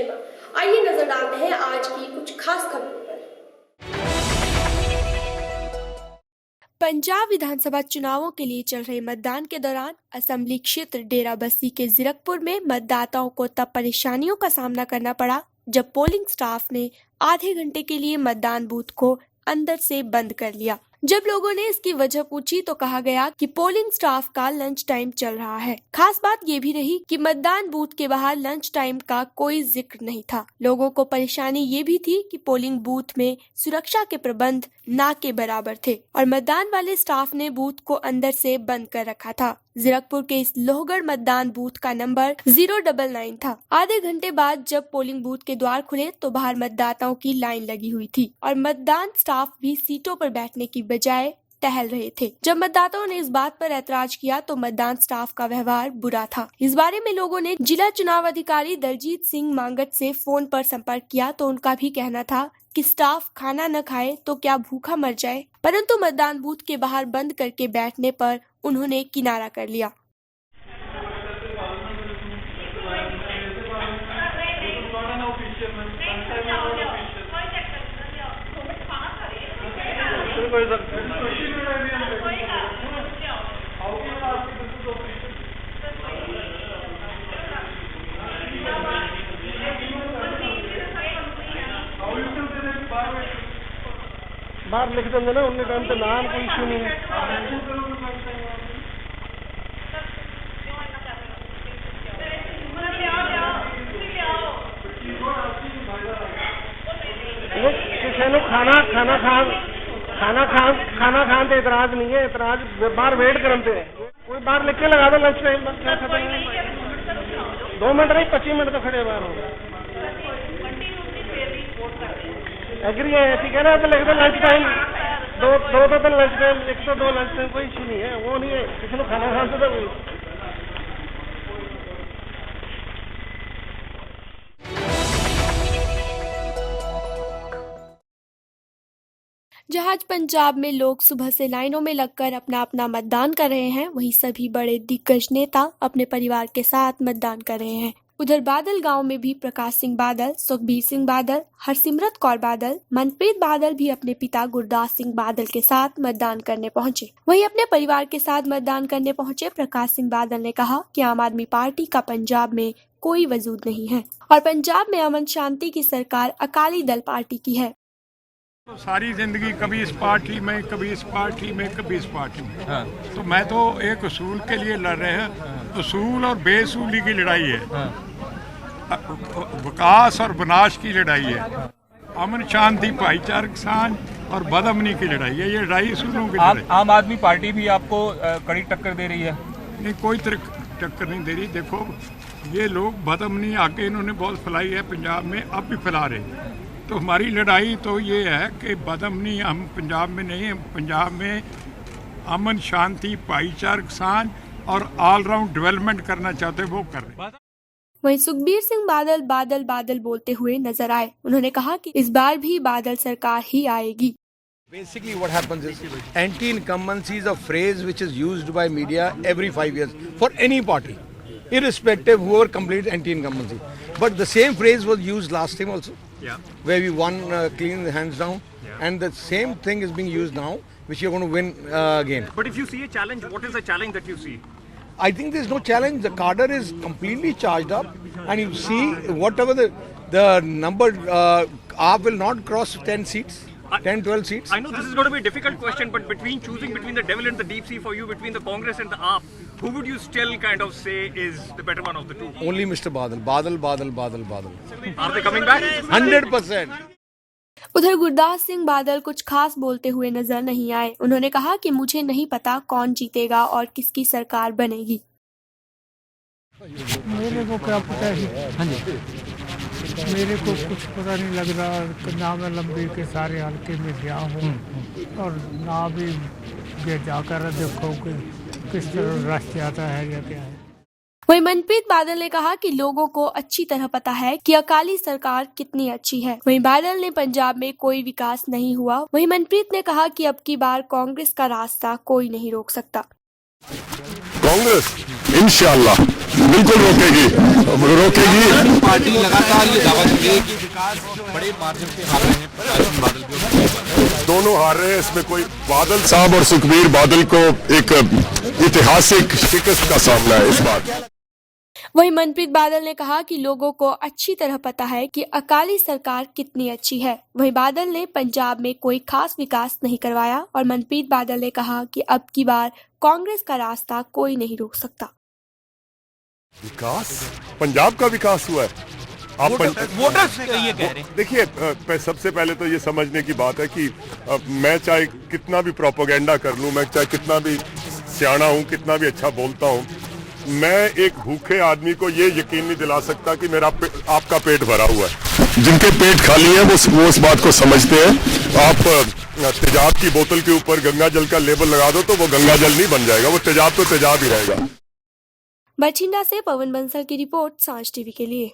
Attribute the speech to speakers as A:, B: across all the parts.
A: Cinema. आइए नजर डालते हैं आज की कुछ खास खबरों पर। पंजाब विधानसभा चुनावों के लिए चल रहे मतदान के दौरान असेंबली क्षेत्र डेराबस्सी के जीरकपुर में मतदाताओं को तब परेशानियों का सामना करना पड़ा जब पोलिंग स्टाफ ने आधे घंटे के लिए मतदान बूथ को अंदर से बंद कर लिया। जब लोगों ने इसकी वजह पूछी तो कहा गया कि पोलिंग स्टाफ का लंच टाइम चल रहा है। खास बात ये भी रही कि मतदान बूथ के बाहर लंच टाइम का कोई जिक्र नहीं था। लोगों को परेशानी ये भी थी कि पोलिंग बूथ में सुरक्षा के प्रबंध ना के बराबर थे और मतदान वाले स्टाफ ने बूथ को अंदर से बंद कर रखा था। जीरकपुर के इस लोहगढ़ मतदान बूथ का नंबर 099 था। आधे घंटे बाद जब पोलिंग बूथ के द्वार खुले तो बाहर मतदाताओं की लाइन लगी हुई थी और मतदान स्टाफ भी सीटों पर बैठने की बजाय टहल रहे थे। जब मतदाताओं ने इस बात पर ऐतराज किया तो मतदान स्टाफ का व्यवहार बुरा था। इस बारे में लोगों ने जिला चुनाव अधिकारी दलजीत सिंह मांगट से फोन पर संपर्क किया तो उनका भी कहना था कि स्टाफ खाना न खाए तो क्या भूखा मर जाए, परंतु मतदान बूथ के बाहर बंद करके बैठने पर उन्होंने किनारा कर लिया।
B: बाहर लिख देंगे ना, उनके टाइम पे नाम कोई इशू नहीं है। किसी ने खाना खान तो एतराज नहीं है, एतराज बाहर वेट करते हैं। कोई बाहर लिख के लगा दो लंच टाइम, क्या खत्म है? 2 मिनट नहीं 25 मिनट तो खड़े बाहर हो। एग्री है, ठीक है ना, तो लिख दो लंच टाइम, दो लंच टाइम, एक तो 2 लंच टाइम, कोई इशू नहीं है, वो नहीं है। किसी ने खाना खान तो
A: जहाज पंजाब में लोग सुबह से लाइनों में लगकर अपना अपना मतदान कर रहे हैं, वहीं सभी बड़े दिग्गज नेता अपने परिवार के साथ मतदान कर रहे हैं। उधर बादल गांव में भी प्रकाश सिंह बादल, सुखबीर सिंह बादल, हरसिमरत कौर बादल, मनप्रीत बादल भी अपने पिता गुरदास सिंह बादल के साथ मतदान करने पहुंचे। वहीं अपने परिवार के साथ मतदान करने पहुंचे प्रकाश सिंह बादल ने कहा कि आम आदमी पार्टी का पंजाब में कोई वजूद नहीं है और पंजाब में अमन शांति की सरकार अकाली दल पार्टी की है।
C: तो सारी जिंदगी कभी इस पार्टी में, कभी इस पार्टी में, कभी इस पार्टी में। हाँ। तो मैं तो एक उसूल के लिए लड़ रहे हैं। हाँ। उसूल और बेसूली की लड़ाई है। हाँ। विकास और विनाश की लड़ाई है। हाँ। अमन शांति भाईचारा किसान और बदअमनी की लड़ाई है। ये लड़ाई उसूलों की लड़ाई।
D: आम आदमी पार्टी भी आपको कड़ी टक्कर दे रही है?
C: नहीं, कोई टक्कर नहीं दे रही। देखो, ये लोग बदअमनी आके इन्होंने बहुत फैलाई है पंजाब में, अब भी फैला रहे हैं। तो हमारी लड़ाई तो ये है कि बदअमनी हम पंजाब में नहीं है, पंजाब में अमन शांति भाईचारा किसान और ऑलराउंड डेवलपमेंट करना चाहते हैं, वो कर रहे हैं।
A: वहीं सुखबीर सिंह बादल बादल बादल बोलते हुए नजर आए। उन्होंने कहा कि इस बार भी बादल सरकार ही आएगी।
E: Basically what happens is anti-incumbency is a phrase which is used by media every 5 years for any party, irrespective whoever completes anti-incumbency. But the same phrase was used last time also. Yeah. Where we won clean hands down, and the same thing is being used now, which you're going to win again.
D: But if you see a challenge, what is the challenge that you see?
E: I think there's no challenge. The cadre is completely charged up, and you see whatever the number, AAP will not cross 10 seats. 10-12 seats.
D: I know this is going to be a difficult question, but choosing between the devil and the deep sea for you, between the Congress and the AAP, who would you still kind of say is the better one of the two?
E: Only Mr. Badal. Badal.
D: Are they coming back?
E: 100%.
A: उधर गुरदास सिंह बादल कुछ खास बोलते हुए नजर नहीं आए। उन्होंने कहा कि मुझे नहीं पता कौन जीतेगा और किसकी सरकार बनेगी।
B: मेरे को क्या पता है? हाँ जी, मेरे को कुछ पता नहीं लग रहा। ना मैं लंबी के सारे हल्के में गया हूँ और ना भी ये जाकर देखो कि किस तरह रास्ते आता है या क्या है।
A: वहीं मनप्रीत बादल ने कहा कि लोगों को अच्छी तरह पता है कि अकाली सरकार कितनी अच्छी है। वहीं बादल ने पंजाब में कोई विकास नहीं हुआ। वहीं मनप्रीत ने कहा कि अब की बार कांग्रेस का रास्ता कोई नहीं रोक सकता।
F: कांग्रेस इंशाअल्लाह बिल्कुल रोकेगी।
G: पार्टी लगातार ये दावा कर रही है कि विकास बड़े मार्जिन पे हार रहे हैं प्रकाश बादल भी।
F: दोनों हार रहे हैं, इसमें कोई बादल साहब और सुखबीर बादल को एक ऐतिहासिक शिकस्त का सामना है इस बार।
A: वहीं मनप्रीत बादल ने कहा कि लोगों को अच्छी तरह पता है कि अकाली सरकार कितनी अच्छी है। वहीं बादल ने पंजाब में कोई खास विकास नहीं करवाया और मनप्रीत बादल ने कहा कि अब की बार कांग्रेस का रास्ता कोई नहीं रोक सकता।
F: विकास, पंजाब का विकास हुआ है। आप
G: वोटर्स ये कह रहे हैं।
F: देखिए, सबसे पहले तो ये समझने की बात है कि मैं चाहे कितना भी प्रोपेगेंडा कर लूं, मैं चाहे कितना भी सियाना हूं, कितना भी अच्छा बोलता हूं, मैं एक भूखे आदमी को ये यकीन नहीं दिला सकता कि मेरा आपका पेट भरा हुआ है। जिनके पेट खाली है वो उस बात को समझते हैं। आप तेजाब की बोतल के ऊपर गंगा जल का लेबल लगा दो तो वो गंगा जल नहीं बन जाएगा, वो तेजाब तो तेजाब ही रहेगा।
A: बठिंडा से पवन बंसल की रिपोर्ट, सांझ टीवी के लिए।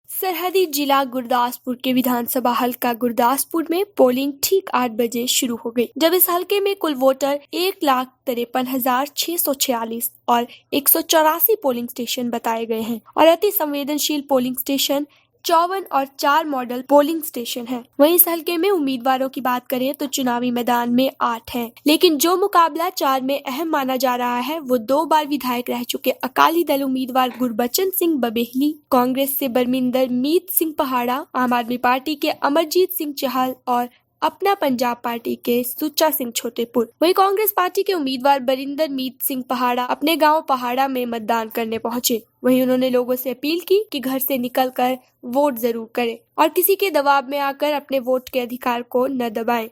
A: सरहदी जिला गुरदासपुर के विधानसभा हलका गुरदासपुर में पोलिंग ठीक 8 बजे शुरू हो गई, जब इस हलके में कुल वोटर 1,53,646 और 184 पोलिंग स्टेशन बताए गए हैं और अति संवेदनशील पोलिंग स्टेशन 54 और 4 मॉडल पोलिंग स्टेशन हैं। वहीं इस हलके में उम्मीदवारों की बात करें तो चुनावी मैदान में 8 हैं, लेकिन जो मुकाबला 4 में अहम माना जा रहा है वो 2 बार विधायक रह चुके अकाली दल उम्मीदवार गुरबचन सिंह बबेहली, कांग्रेस से बरमिंदर मीत सिंह पहाड़ा, आम आदमी पार्टी के अमरजीत सिंह चहल और अपना पंजाब पार्टी के सुच्चा सिंह छोटेपुर। वहीं कांग्रेस पार्टी के उम्मीदवार बरिंदर मीत सिंह पहाड़ा अपने गांव पहाड़ा में मतदान करने पहुंचे। वहीं उन्होंने लोगों से अपील की कि घर से निकलकर वोट जरूर करें और किसी के दबाव में आकर अपने वोट के अधिकार को न दबाएं।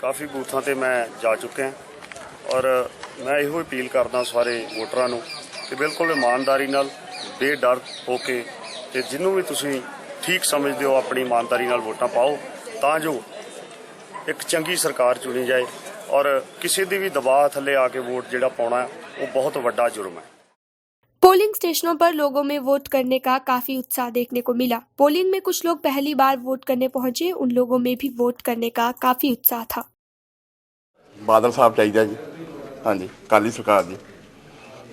H: काफ़ी बूथों ते मैं जा चुके हैं और मैं ਇਹੋ अपील करदा सारे वोटरां नूं कि बिल्कुल ईमानदारी नाल बेडर होके ते जिन्हों भी तुसीं ठीक समझदे हो अपनी ईमानदारी नाल वोटां पाओ तां जो एक चंगी सरकार चुनी जाए और किसी दी भी दबाव थले आके वोट जिहड़ा पाउणा वो बहुत वड्डा जुर्म है।
A: पोलिंग स्टेशनों पर लोगों में वोट करने का काफी उत्साह देखने को मिला। पोलिंग में कुछ लोग पहली बार वोट करने पहुंचे, उन लोगों में भी वोट करने का काफी उत्साह था।
I: बादल साहब चाहिए जी, हाँ जी, काली सरकार जी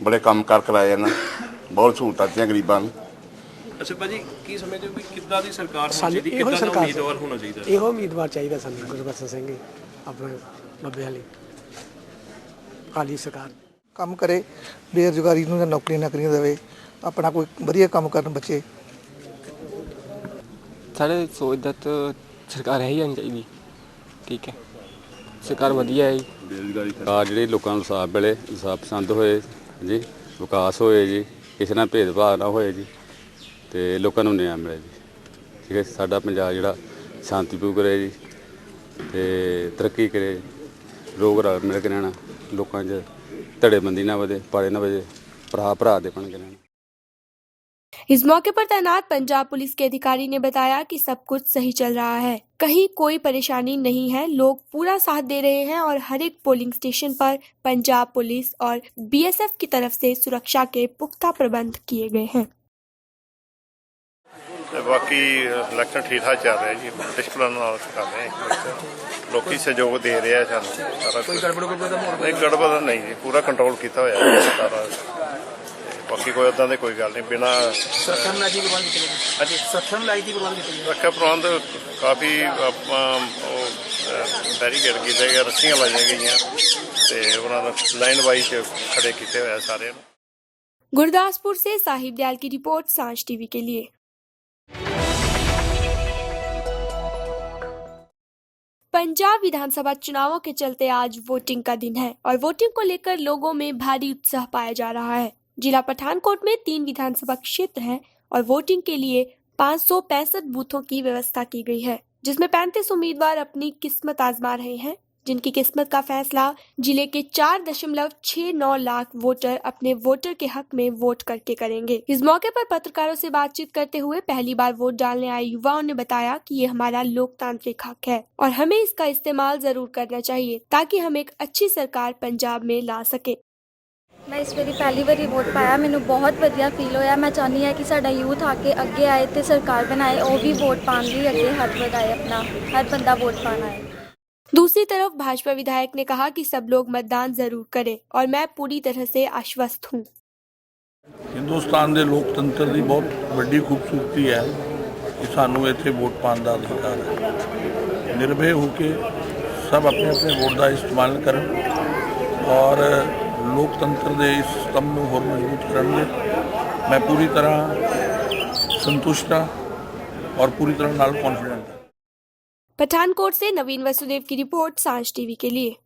I: बड़े काम कर कराए ना, बहुत सहूलतां दित्तियां गरीबां नूं।
J: अच्छा भाजी की समझते हो कि कितना दी सरकार होनी चाहिए, कितना दा उम्मीदवार होना चाहिए?
B: ਇਹੋ ਉਮੀਦਵਾਰ ਚਾਹੀਦਾ ਸਾਨੂੰ, ਗੁਰਬਚਨ ਸਿੰਘ ਆਪਣੇ ਬੱਬੇ ਵਾਲੀ ਕਾਲੀ ਸਰਕਾਰ
K: ਕੰਮ ਕਰੇ, ਬੇਰੁਜ਼ਗਾਰੀ ਨੂੰ ਨੌਕਰੀਆਂ ਨਕਰੀਆਂ ਦੇਵੇ, ਆਪਣਾ ਕੋਈ ਵਧੀਆ ਕੰਮ ਕਰਨ ਬੱਚੇ।
L: ਸਾਡੇ ਸੋਚਦਾ ਤਾਂ ਸਰਕਾਰ ਹੈ ਹੀ ਨਹੀਂ ਚਾਹੀਦੀ, ਠੀਕ ਹੈ, ਸਰਕਾਰ ਵਧੀਆ ਹੈ।
I: ਬੇਰੁਜ਼ਗਾਰੀ ਜਿਹੜੇ ਲੋਕਾਂ ਨੂੰ ਇਨਸਾਫ ਮਿਲੇ, ਇਨਸਾਫ ਪਸੰਦ ਹੋਏ ਜੀ, ਵਿਕਾਸ ਹੋਏ ਜੀ, ਕਿਸੇ ਨਾਲ ਭੇਦਭਾਵ ਨਾ ਹੋਏ ਜੀ ਤੇ ਲੋਕਾਂ ਨੂੰ ਨਿਆਂ ਮਿਲੇ ਜੀ, ਠੀਕ ਹੈ। ਸਾਡਾ ਪੰਜਾਬ ਜਿਹੜਾ ਸ਼ਾਂਤੀਪੂਰਨ ਰਹੇ ਜੀ ਤੇ ਤਰੱਕੀ ਕਰੇ, ਲੋਕ ਰਲ ਮਿਲ ਕੇ ਰਹਿਣਾ, ਲੋਕਾਂ 'ਚ ਧੜੇਬੰਦੀ ना बजे, पाड़े ना बजे, भरा दे बन के रहना।
A: इस मौके पर तैनात पंजाब पुलिस के अधिकारी ने बताया कि सब कुछ सही चल रहा है, कहीं कोई परेशानी नहीं है, लोग पूरा साथ दे रहे हैं और हर एक पोलिंग स्टेशन पर पंजाब पुलिस और बीएसएफ की तरफ से सुरक्षा के पुख्ता प्रबंध किए गए हैं।
H: बाकी इलेक्शन ठीक ठाक चल रहा है जी, डिसिप्लिन नाल कर रहे हैं, लोग सहयोग दे रहे हैं सानू सारा। कोई गड़बड़ नहीं जी, पूरा कंट्रोल किया होया है सारा। बाकी कोई उदां दी कोई गल नहीं, बिना रक्षा प्रबंध काफ़ी बैरीकेड किए गए, रस्सियां लाइया गई ते उन्होंने लाइन वाइज खड़े किए हुए सारे।
A: गुरदासपुर से साहिब दयाल की रिपोर्ट, सांझ टीवी के लिए। पंजाब विधानसभा चुनावों के चलते आज वोटिंग का दिन है और वोटिंग को लेकर लोगों में भारी उत्साह पाया जा रहा है। जिला पठानकोट में 3 विधानसभा क्षेत्र हैं और वोटिंग के लिए 565 बूथों की व्यवस्था की गई है, जिसमें 35 उम्मीदवार अपनी किस्मत आजमा रहे हैं, जिनकी किस्मत का फैसला जिले के 4.69 लाख वोटर अपने वोटर के हक में वोट करके करेंगे। इस मौके पर पत्रकारों से बातचीत करते हुए पहली बार वोट डालने आए युवाओं ने बताया कि ये हमारा लोकतांत्रिक हक है और हमें इसका इस्तेमाल जरूर करना चाहिए ताकि हम एक अच्छी सरकार पंजाब में ला सके।
M: मैं इस बारी पहली बारी वोट पाया, मैंने बहुत वधिया फील होया। मैं चाहनी है कि साडा यूथ आके अगे आए तो सरकार बनाए, वो भी वोट पाने लिए अगे हाथ बढ़ाए, अपना हर बंदा वोट पाना है।
A: दूसरी तरफ भाजपा विधायक ने कहा कि सब लोग मतदान जरूर करें और मैं पूरी तरह से आश्वस्त हूं।
N: हिंदुस्तान के लोकतंत्र की बहुत बड़ी खूबसूरती है कि सानू इत्थे वोट पाने का अधिकार है। निर्भय होकर सब अपने अपने वोट का इस्तेमाल करें और लोकतंत्र के इस स्तंभ को होर मजबूत करने मैं पूरी तरह संतुष्ट हाँ और पूरी तरह नाल कॉन्फिडेंट।
A: पठानकोट से नवीन वसुदेव की रिपोर्ट, सांझ टीवी के लिए।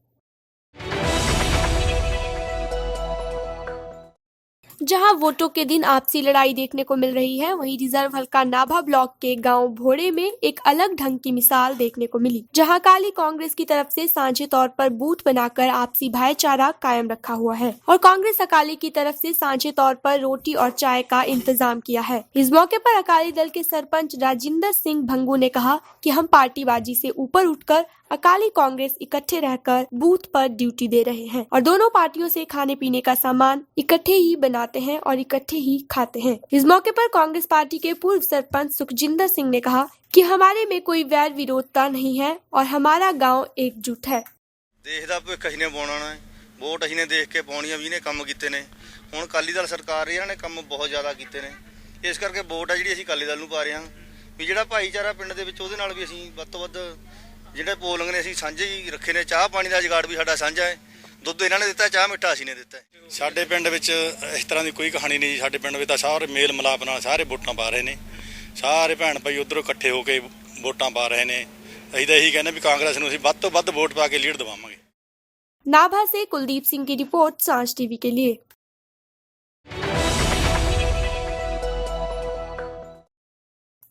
A: जहां वोटों के दिन आपसी लड़ाई देखने को मिल रही है, वहीं रिजर्व हल्का नाभा ब्लॉक के गांव भोड़े में एक अलग ढंग की मिसाल देखने को मिली, जहां अकाली कांग्रेस की तरफ से साझे तौर पर बूथ बनाकर आपसी भाईचारा कायम रखा हुआ है और कांग्रेस अकाली की तरफ से साझे तौर पर रोटी और चाय का इंतजाम किया है। इस मौके पर अकाली दल के सरपंच राजिंदर सिंह भंगू ने कहा कि हम पार्टीबाजी से ऊपर उठकर अकाली कांग्रेस इकट्ठे रहकर बूथ पर ड्यूटी दे रहे हैं और दोनों पार्टियों से खाने पीने का सामान इकट्ठे ही बनाते हैं और इकट्ठे ही खाते हैं। इस मौके पर कांग्रेस पार्टी के पूर्व सरपंच सुखजिंदर सिंह ने कहा कि हमारे में कोई वैर विरोधता नहीं है और हमारा गांव एकजुट है।
O: देश दा भविख असीं ने पाउणा है, वोट असीं ने देख के पाउणी भी ने काम कीते ने। हुण अकाली दल सरकार इन्हां ने काम बहुत ज़्यादा कीते ने, इस करके वोट आ जिहड़ी असीं अकाली दल नूं पा रहे हां भी जिहड़ा भाईचारा पिंड दे विच उहदे नाल भी असीं वध तों वध ਜਿਹੜੇ ਪੋਲਿੰਗ ਨੇ ਅਸੀਂ ਸਾਂਝੇ ਹੀ ਰੱਖੇ ਨੇ। ਚਾਹ ਪਾਣੀ ਦਾ ਜੁਗਾੜ ਵੀ ਸਾਡਾ ਸਾਂਝਾ ਹੈ, ਦੁੱਧ ਇਹਨਾਂ ਨੇ ਦਿੱਤਾ, ਚਾਹ ਮਿੱਠਾ ਅਸੀਂ ਨੇ ਦਿੱਤਾ। ਸਾਡੇ ਪਿੰਡ ਵਿੱਚ ਇਸ ਤਰ੍ਹਾਂ ਦੀ ਕੋਈ ਕਹਾਣੀ ਨਹੀਂ। ਸਾਡੇ ਪਿੰਡ ਵਿੱਚ ਤਾਂ ਸਾਰੇ ਮੇਲ ਮਿਲਾਪ ਨਾਲ ਸਾਰੇ ਵੋਟਾਂ ਪਾ ਰਹੇ ਨੇ, ਸਾਰੇ ਭੈਣ ਭਾਈ ਉੱਧਰੋਂ ਇਕੱਠੇ ਹੋ ਕੇ ਵੋਟਾਂ ਪਾ ਰਹੇ ਨੇ। ਅਸੀਂ ਤਾਂ ਇਹੀ ਕਹਿੰਦੇ ਵੀ ਕਾਂਗਰਸ ਨੂੰ ਅਸੀਂ ਵੱਧ ਤੋਂ ਵੱਧ ਵੋਟ ਪਾ ਕੇ ਲੀਡ ਦਿਵਾਵਾਂਗੇ।
A: नाभा से कुलदीप सिंह की रिपोर्ट, सांझ टीवी के लिए।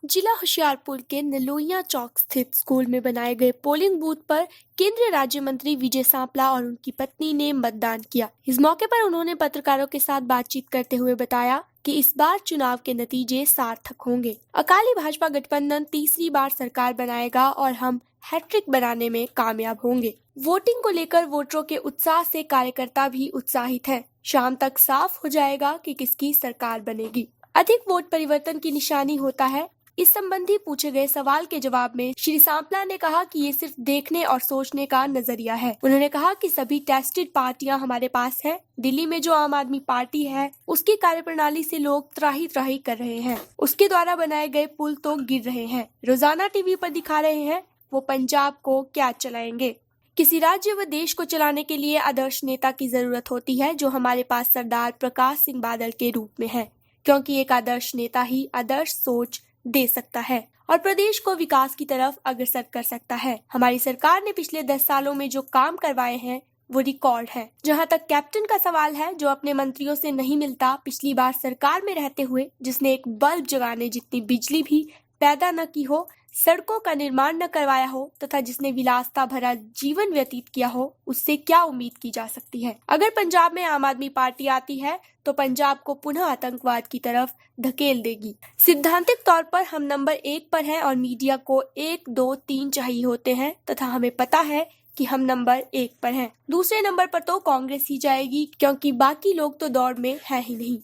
A: जिला होशियारपुर के नलोइया चौक स्थित स्कूल में बनाए गए पोलिंग बूथ पर केंद्रीय राज्य मंत्री विजय सांपला और उनकी पत्नी ने मतदान किया। इस मौके पर उन्होंने पत्रकारों के साथ बातचीत करते हुए बताया कि इस बार चुनाव के नतीजे सार्थक होंगे। अकाली भाजपा गठबंधन तीसरी बार सरकार बनाएगा और हम हैट्रिक बनाने में कामयाब होंगे। वोटिंग को लेकर वोटरों के उत्साह से कार्यकर्ता भी उत्साहित हैं। शाम तक साफ हो जाएगा कि किसकी सरकार बनेगी। अधिक वोट परिवर्तन की निशानी होता है। इस संबंधी पूछे गए सवाल के जवाब में श्री सांपला ने कहा कि ये सिर्फ देखने और सोचने का नजरिया है। उन्होंने कहा कि सभी टेस्टेड पार्टियां हमारे पास है। दिल्ली में जो आम आदमी पार्टी है उसकी कार्यप्रणाली से लोग त्राही त्राही कर रहे हैं। उसके द्वारा बनाए गए पुल तो गिर रहे हैं। रोजाना टीवी पर दिखा रहे हैं, वो पंजाब को क्या चलाएंगे। किसी राज्य व देश को चलाने के लिए आदर्श नेता की जरूरत होती है, जो हमारे पास सरदार प्रकाश सिंह बादल के रूप में है, क्योंकि एक आदर्श नेता ही आदर्श सोच दे सकता है और प्रदेश को विकास की तरफ अग्रसर कर सकता है। हमारी सरकार ने पिछले 10 सालों में जो काम करवाए हैं वो रिकॉर्ड है। जहां तक कैप्टन का सवाल है, जो अपने मंत्रियों से नहीं मिलता, पिछली बार सरकार में रहते हुए जिसने एक बल्ब जगाने जितनी बिजली भी पैदा न की हो, सड़कों का निर्माण न करवाया हो तथा जिसने विलासता भरा जीवन व्यतीत किया हो, उससे क्या उम्मीद की जा सकती है। अगर पंजाब में आम आदमी पार्टी आती है तो पंजाब को पुनः आतंकवाद की तरफ धकेल देगी। सिद्धांतिक तौर पर हम नंबर 1 पर हैं और मीडिया को 1, 2, 3 चाहिए होते हैं तथा हमें पता है कि हम नंबर 1 पर हैं। दूसरे नंबर पर तो कांग्रेस ही जाएगी, क्योंकि बाकी लोग तो दौड़ में है ही नहीं।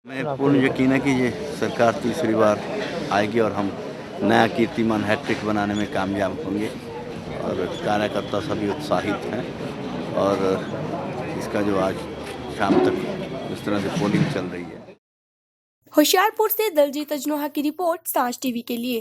P: मैं पूर्ण यकीन है कि ये सरकार तीसरी बार आएगी और हम नया कीर्तिमान हैट्रिक बनाने में कामयाब होंगे और कार्यकर्ता सभी उत्साहित हैं और इसका जो आज शाम तक इस तरह से पोलिंग चल रही है।
A: होशियारपुर से दलजीत अजनोहा की रिपोर्ट, सांझ टीवी के लिए।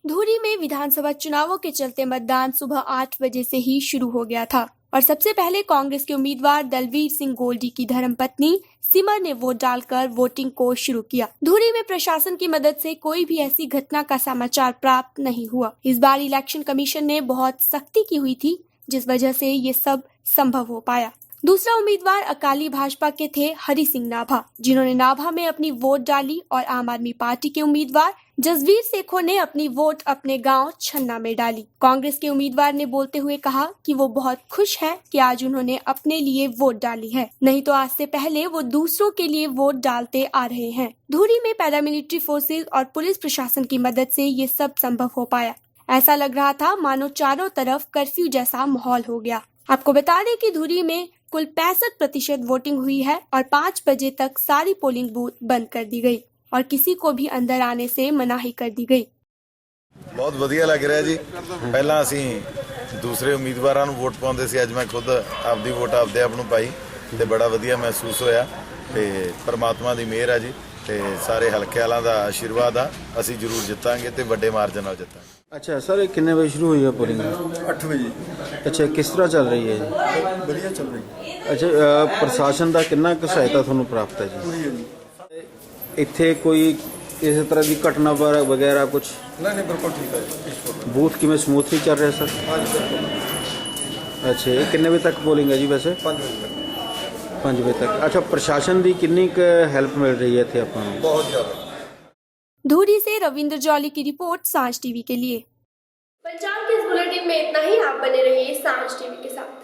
A: धुरी में विधानसभा चुनावों के चलते मतदान सुबह 8 बजे से ही शुरू हो गया था और सबसे पहले कांग्रेस के उम्मीदवार दलवीर सिंह गोल्डी की धर्मपत्नी सिमर ने वोट डालकर वोटिंग को शुरू किया। धुरी में प्रशासन की मदद से कोई भी ऐसी घटना का समाचार प्राप्त नहीं हुआ। इस बार इलेक्शन कमीशन ने बहुत सख्ती की हुई थी, जिस वजह से ये सब संभव हो पाया। दूसरा उम्मीदवार अकाली भाजपा के थे हरि सिंह नाभा, जिन्होंने नाभा में अपनी वोट डाली और आम आदमी पार्टी के उम्मीदवार जसवीर सेखो ने अपनी वोट अपने गांव छन्ना में डाली। कांग्रेस के उम्मीदवार ने बोलते हुए कहा कि वो बहुत खुश हैं कि आज उन्होंने अपने लिए वोट डाली है, नहीं तो आज से पहले वो दूसरों के लिए वोट डालते आ रहे हैं। धुरी में पैरामिलिट्री फोर्सेज और पुलिस प्रशासन की मदद से ये सब संभव हो पाया। ऐसा लग रहा था मानो चारों तरफ कर्फ्यू जैसा माहौल हो गया। आपको बता दें कि धुरी में कुल 65% वोटिंग हुई है और 5 बजे तक सारी पोलिंग बूथ बंद कर दी गई। और किसी को भी अंदर आने से मनाही कर दी गई।
Q: ਬਹੁਤ ਵਧੀਆ ਲੱਗ ਰਿਹਾ ਜੀ। ਪਹਿਲਾਂ ਅਸੀਂ ਦੂਸਰੇ ਉਮੀਦਵਾਰਾਂ ਨੂੰ ਵੋਟ ਪਾਉਂਦੇ ਸੀ, ਅੱਜ ਮੈਂ ਖੁਦ ਆਪਦੀ ਵੋਟ ਆਪਦੇ ਆਪ ਨੂੰ ਪਾਈ ਤੇ ਬੜਾ ਵਧੀਆ ਮਹਿਸੂਸ ਹੋਇਆ ਤੇ ਪਰਮਾਤਮਾ ਦੀ ਮਿਹਰ ਹੈ ਜੀ ਤੇ ਸਾਰੇ ਹਲਕੇ ਵਾਲਾਂ ਦਾ ਆਸ਼ੀਰਵਾਦ ਆ। ਅਸੀਂ ਜ਼ਰੂਰ ਜਿੱਤਾਂਗੇ ਤੇ ਵੱਡੇ ਮਾਰਜਨ ਨਾਲ ਜਿੱਤਾਂਗੇ।
R: अच्छा सर, कितने बजे शुरू हुई है पोलिंग?
Q: 8 ਵਜੇ।
R: अच्छा, किस तरह चल रही है जी?
Q: ਵਧੀਆ ਚੱਲ ਰਹੀ।
R: अच्छा, प्रशासन का कितना कुछ सहायता ਤੁਹਾਨੂੰ प्राप्त है जी?
Q: ਪੂਰੀ ਹੈ ਜੀ।
R: ਇੱਥੇ ਕੋਈ इस तरह की घटना वगैरह कुछ?
Q: ਨਹੀਂ ਬਿਲਕੁਲ ਠੀਕ ਹੈ ਜੀ।
R: बूथ किमें स्मूथली चल रहा है सर?
Q: हाँ जी बिल्कुल।
R: अच्छा, ये कितने बजे तक पोलिंग है जी वैसे?
Q: 5 ਵਜੇ ਤੱਕ।
R: 5 बजे तक। अच्छा, प्रशासन की कितनी हेल्प मिल रही है इतने आपको?
Q: बहुत ज़्यादा।
A: धूरी से रविंद्र जौली की रिपोर्ट सांझ टीवी के लिए। पंजाब के इस बुलेटिन में इतना ही। आप बने रहिए सांझ टीवी के साथ।